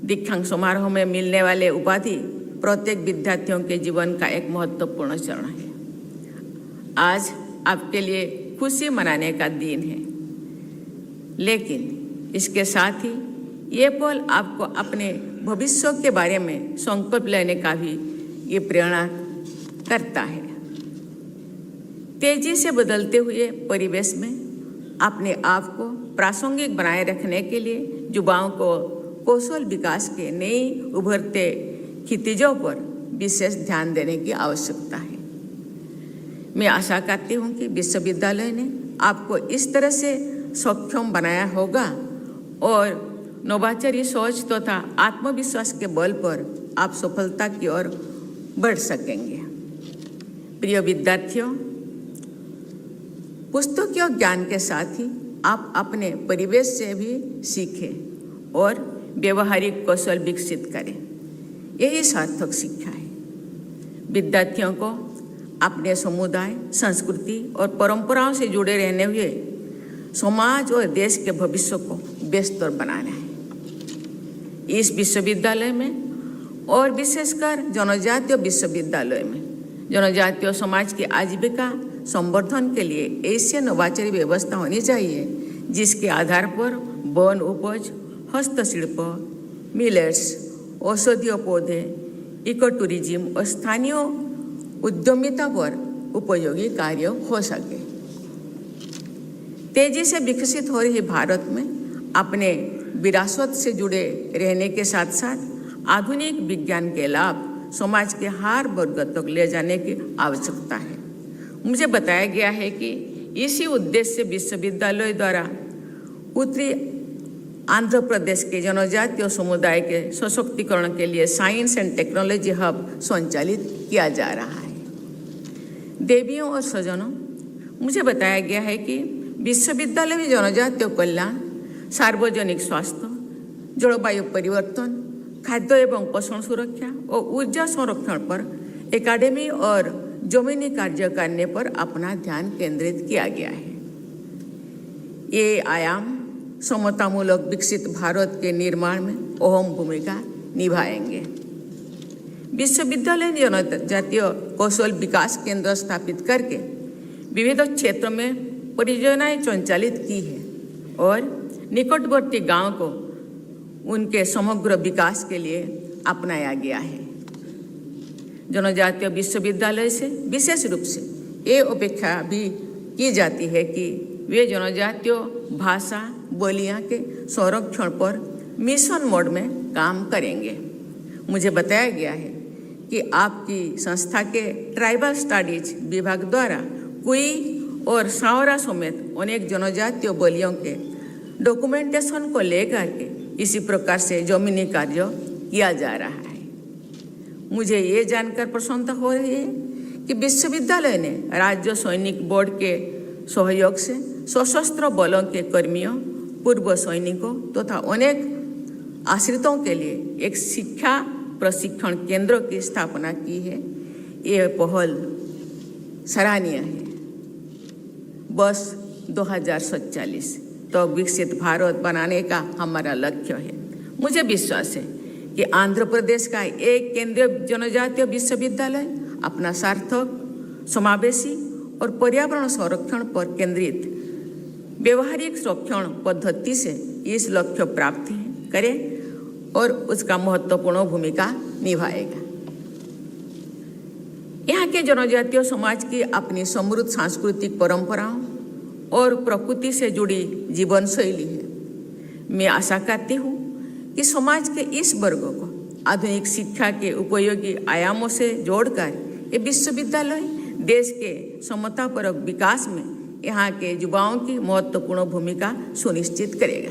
[SPEAKER 8] दीक्षांत समारोह में मिलने वाले उपाधि प्रत्येक विद्यार्थियों के जीवन का एक महत्वपूर्ण चरण है। आज आपके लिए खुशी मनाने का दिन है, लेकिन इसके साथ ही ये पल आपको अपने भविष्य के बारे में संकल्प लेने का भी ये प्रेरणा करता है। तेजी से बदलते हुए परिवेश में अपने आप को प्रासंगिक बनाए रखने के लिए युवाओं को कौशल विकास के नई उभरते क्षितिजों पर विशेष ध्यान देने की आवश्यकता है। मैं आशा करती हूँ कि विश्वविद्यालय ने आपको इस तरह से सक्षम बनाया होगा और नवाचारी सोच तथा आत्मविश्वास के बल पर आप सफलता की ओर बढ़ सकेंगे। प्रिय विद्यार्थियों, पुस्तकीय ज्ञान के साथ ही आप अपने परिवेश से भी सीखें और व्यवहारिक कौशल विकसित करें। यही सार्थक शिक्षा है। विद्यार्थियों को अपने समुदाय, संस्कृति और परंपराओं से जुड़े रहने हुए समाज और देश के भविष्य को बेहतर बनाना है। इस विश्वविद्यालय में और विशेषकर जनजातीय विश्वविद्यालय में जनजातीय समाज की आजीविका संवर्धन के लिए ऐसी नवाचारी व्यवस्था होनी चाहिए जिसके आधार पर वन उपज, हस्तशिल्प, मिलेट्स, औषधीय पौधे, इको टूरिज्म और स्थानीय उद्यमिता पर उपयोगी कार्य हो सके। तेजी से विकसित हो रही भारत में अपने विरासत से जुड़े रहने के साथ साथ आधुनिक विज्ञान के लाभ समाज के हर वर्ग तक ले जाने की आवश्यकता है। मुझे बताया गया है कि इसी उद्देश्य से विश्वविद्यालय द्वारा उत्तरी आंध्र प्रदेश के जनजातीय समुदाय के सशक्तिकरण के लिए साइंस एंड टेक्नोलॉजी हब संचालित किया जा रहा है। देवियों और स्वजनों, मुझे बताया गया है कि विश्वविद्यालय में जनजातीय कल्याण, सार्वजनिक स्वास्थ्य, जलवायु परिवर्तन, खाद्य एवं पोषण सुरक्षा और ऊर्जा संरक्षण पर एकेडमी और जमीनी कार्य करने पर अपना ध्यान केंद्रित किया गया है। ये आयाम समतामूलक विकसित भारत के निर्माण में अहम भूमिका निभाएंगे। विश्वविद्यालय ने जनजातीय कौशल विकास केंद्र स्थापित करके विविध क्षेत्रों में परियोजनाएं संचालित की है और निकटवर्ती गांव को उनके समग्र विकास के लिए अपनाया गया है। जनजातीय विश्वविद्यालय से विशेष रूप से ये अपेक्षा भी की जाती है कि वे जनजातीय भाषा बोलियां के संरक्षण पर मिशन मोड में काम करेंगे। मुझे बताया गया है कि आपकी संस्था के ट्राइबल स्टडीज विभाग द्वारा कुई और सावरा समेत अनेक जनजातीय बोलियों के डॉक्यूमेंटेशन को लेकर के इसी प्रकार से जमीनी कार्य किया जा रहा है। मुझे ये जानकर प्रसन्नता हो रही है कि विश्वविद्यालय ने राज्य सैनिक बोर्ड के सहयोग से सशस्त्र बलों के कर्मियों, पूर्व सैनिकों तथा अनेक आश्रितों के लिए एक शिक्षा प्रशिक्षण केंद्र की स्थापना की है। ये पहल सराहनीय है। बस 2047 तो विकसित भारत बनाने का हमारा लक्ष्य है। मुझे विश्वास है कि आंध्र प्रदेश का एक केंद्रीय जनजातीय विश्वविद्यालय अपना सार्थक, समावेशी और पर्यावरण संरक्षण पर केंद्रित व्यवहारिक संरक्षण पद्धति से इस लक्ष्य प्राप्त करे और उसका महत्वपूर्ण भूमिका निभाएगा। यहाँ के जनजातीय समाज की अपनी समृद्ध सांस्कृतिक परंपराओं और प्रकृति से जुड़ी जीवन शैली है। मैं आशा करती हूँ कि समाज के इस वर्ग को आधुनिक शिक्षा के उपयोगी आयामों से जोड़कर ये विश्वविद्यालय देश के समतापरक विकास में यहाँ के युवाओं की महत्वपूर्ण भूमिका सुनिश्चित करेगा।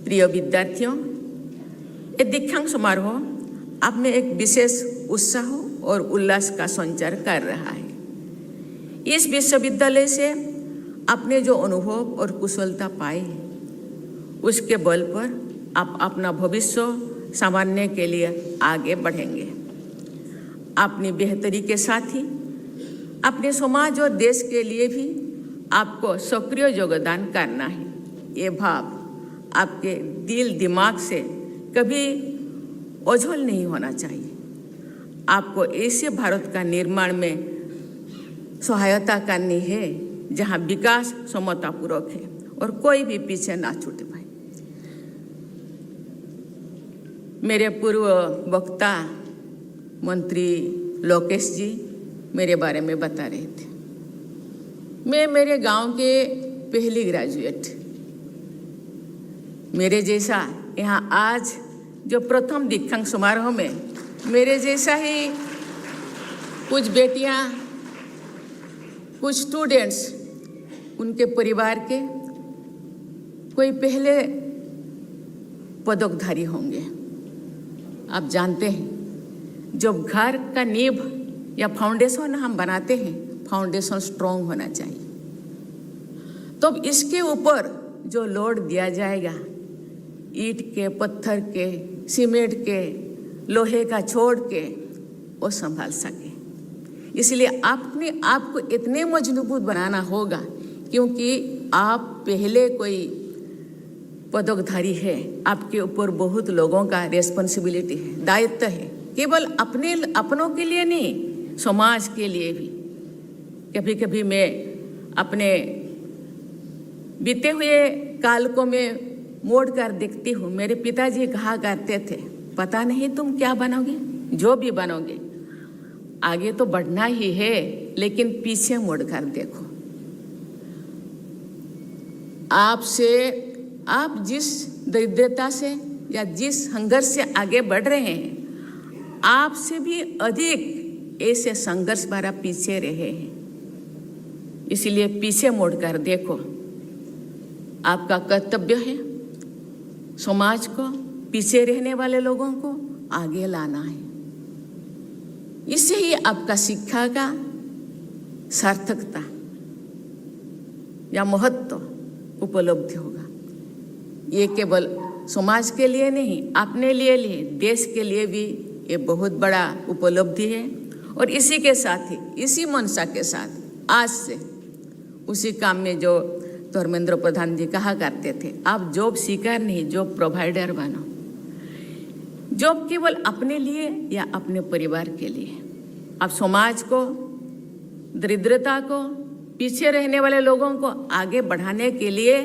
[SPEAKER 8] प्रिय विद्यार्थियों, ये दीक्षांत समारोह आप में एक विशेष उत्साह और उल्लास का संचार कर रहा है। इस विश्वविद्यालय से आपने जो अनुभव और कुशलता पाई है, उसके बल पर आप अपना भविष्य संवारने के लिए आगे बढ़ेंगे। अपनी बेहतरी के साथ ही अपने समाज और देश के लिए भी आपको सक्रिय योगदान करना है। ये भाव आपके दिल दिमाग से कभी ओझल नहीं होना चाहिए। आपको ऐसे भारत का निर्माण में सहायता करनी है जहां विकास समतापूर्वक है और कोई भी पीछे ना छूटे। भाई, मेरे पूर्व वक्ता मंत्री लोकेश जी मेरे बारे में बता रहे थे। मैं मेरे गांव के पहली ग्रेजुएट, मेरे जैसा यहाँ आज जो प्रथम दीक्षांत समारोह में मेरे जैसा ही कुछ बेटियां, कुछ स्टूडेंट्स, उनके परिवार के कोई पहले पदकधारी होंगे। आप जानते हैं, जब घर का नींव या फाउंडेशन हम बनाते हैं, फाउंडेशन स्ट्रॉन्ग होना चाहिए। तो इसके ऊपर जो लोड दिया जाएगा, ईंट के, पत्थर के, सीमेंट के, लोहे का छोड़ के, वो संभाल सके। इसलिए अपने आप को इतने मजबूत बनाना होगा, क्योंकि आप पहले कोई पदकधारी है। आपके ऊपर बहुत लोगों का रिस्पॉन्सिबिलिटी है, दायित्व है, केवल अपनों के लिए नहीं, समाज के लिए भी। कभी कभी मैं अपने बीते हुए काल को मैं मोड़ कर देखती हूँ। मेरे पिताजी कहा करते थे, पता नहीं तुम क्या बनोगे, जो भी बनोगे आगे तो बढ़ना ही है, लेकिन पीछे मुड़ कर देखो। आप जिस दरिद्रता से या जिस संघर्ष से आगे बढ़ रहे हैं, आपसे भी अधिक ऐसे संघर्ष भरा पीछे रहे हैं। इसलिए पीछे मुड़कर देखो। आपका कर्तव्य है समाज को, पीछे रहने वाले लोगों को आगे लाना है। इससे ही आपका शिक्षा का सार्थकता या महत्व उपलब्ध होगा। ये केवल समाज के लिए नहीं, अपने लिए, देश के लिए भी ये बहुत बड़ा उपलब्धि है। और इसी के साथ ही, इसी मनसा के साथ आज से उसी काम में जो धर्मेंद्र प्रधान जी कहा करते थे, आप जॉब सीकर नहीं, जॉब प्रोवाइडर बनो। जॉब केवल अपने लिए या अपने परिवार के लिए, आप समाज को, दरिद्रता को, पीछे रहने वाले लोगों को आगे बढ़ाने के लिए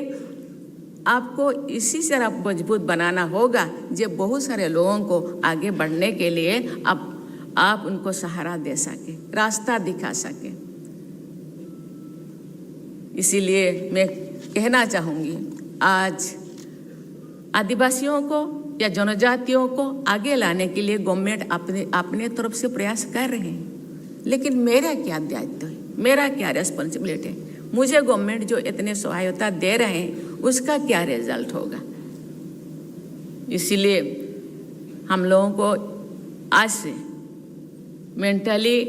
[SPEAKER 8] आपको इसी तरह मजबूत बनाना होगा, जो बहुत सारे लोगों को आगे बढ़ने के लिए आप उनको सहारा दे सके, रास्ता दिखा सके। इसीलिए मैं कहना चाहूँगी, आज आदिवासियों को या जनजातियों को आगे लाने के लिए गवर्नमेंट अपने तरफ से प्रयास कर रहे हैं, लेकिन मेरा क्या दायित्व है, मेरा क्या रिस्पॉन्सिबिलिटी है? मुझे गवर्नमेंट जो इतने सहायता दे रहे हैं, उसका क्या रिजल्ट होगा? इसीलिए हम लोगों को आज से मेंटली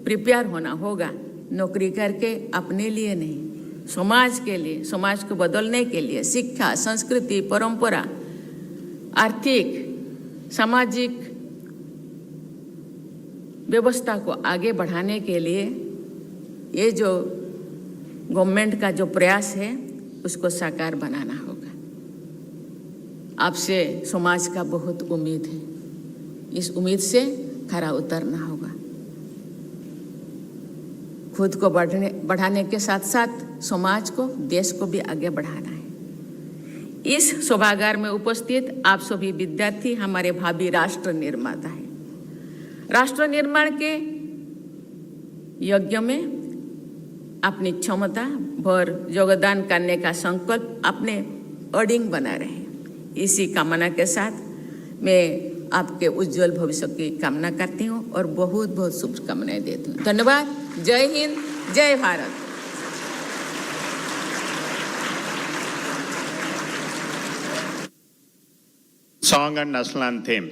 [SPEAKER 8] प्रिपेयर होना होगा। नौकरी करके अपने लिए नहीं, समाज के लिए, समाज को बदलने के लिए, शिक्षा, संस्कृति, परंपरा, आर्थिक, सामाजिक व्यवस्था को आगे बढ़ाने के लिए ये जो गवर्नमेंट का जो प्रयास है, उसको साकार बनाना होगा। आपसे समाज का बहुत उम्मीद है, इस उम्मीद से खरा उतरना होगा। खुद को बढ़ाने के साथ साथ समाज को, देश को भी आगे बढ़ाना है। इस सभागार में उपस्थित आप सभी विद्यार्थी हमारे भावी राष्ट्र निर्माता हैं। राष्ट्र निर्माण के यज्ञ में अपनी क्षमता भर योगदान करने का संकल्प अपने अडिंग बना रहे हैं। इसी कामना के साथ मैं आपके उज्जवल भविष्य की कामना करती हूँ और बहुत बहुत शुभकामनाएं देती हूँ। धन्यवाद। जय हिंद, जय Bharat.
[SPEAKER 1] Song and national anthem.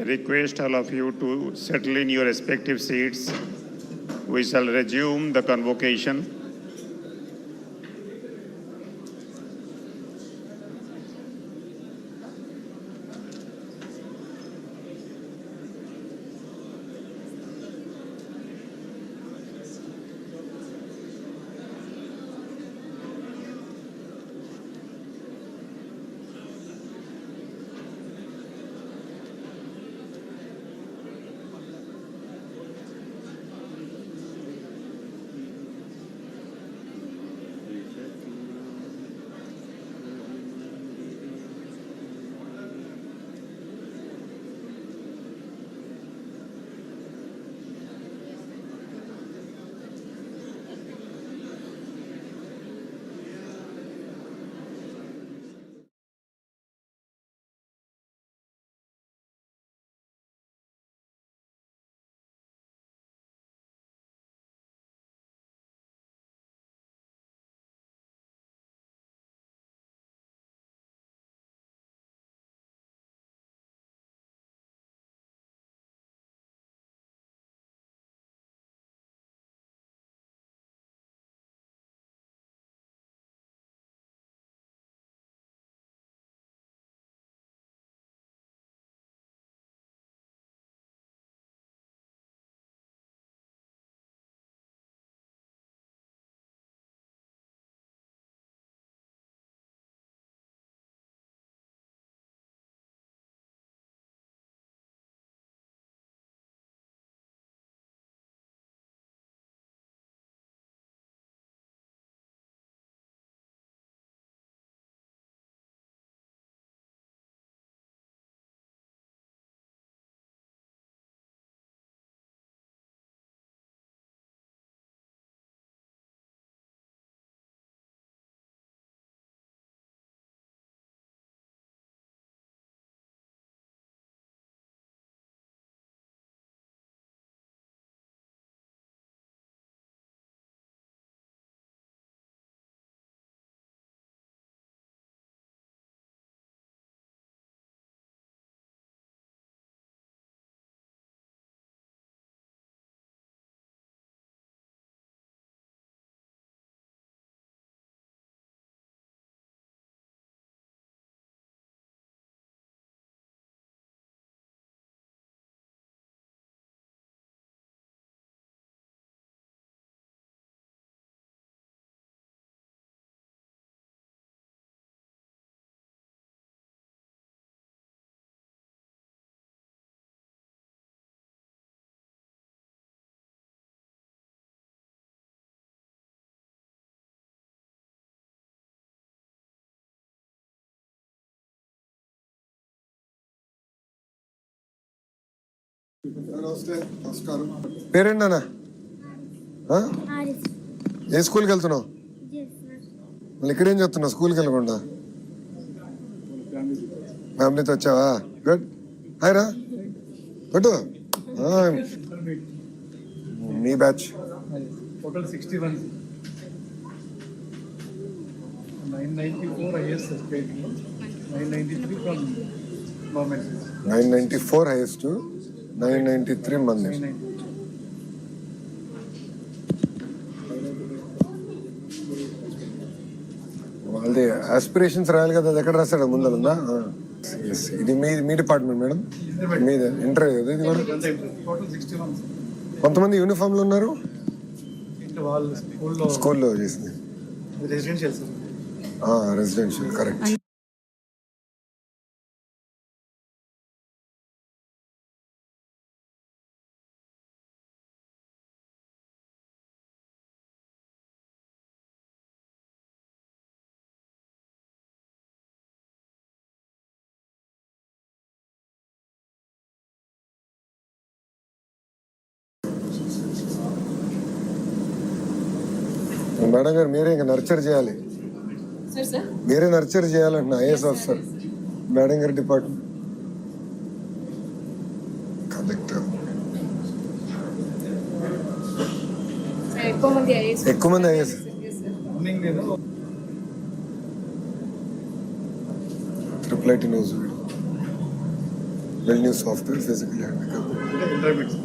[SPEAKER 1] I request all of you to settle in your respective seats. We shall resume the convocation.
[SPEAKER 5] నమస్తే, నమస్కారం. పేరేంటన్నా? ఏ స్కూల్కి వెళ్తున్నావు? మళ్ళీ ఇక్కడేం చెప్తున్నావు స్కూల్కి వెళ్ళకుండా? ఫ్యామిలీతో వచ్చావా? గుడ్. హాయ్ రా, good. Me batch
[SPEAKER 9] Total 61. 994 IS paid. 993 from government.
[SPEAKER 5] 994 highest, 993 మంది. వాళ్ళది ఆస్పిరేషన్స్ రాయాలి కదా, అది ఎక్కడ రాస్తాడు? ముందరుందా? ఇది మీ డిపార్ట్మెంట్ మేడం? మీది ఇంటర్వ్యూ కదా ఇది కూడా?
[SPEAKER 9] Total 61.
[SPEAKER 5] కొంతమంది యూనిఫామ్లు ఉన్నారు,
[SPEAKER 9] వాళ్ళు
[SPEAKER 5] స్కూల్లో చేసింది.
[SPEAKER 9] Residential sir.
[SPEAKER 5] Residential, correct. Madam గారు మీరే ఇంకా నర్చర్ చేయాలి, మీరే నర్చర్ చేయాలంటున్నా. ఐఏఎస్ ఆఫీసర్ మేడం గారి డిపార్ట్మెంట్. కలెక్టర్ ఎక్కువ మంది IAS. Triple IT news, well news software, physical hand.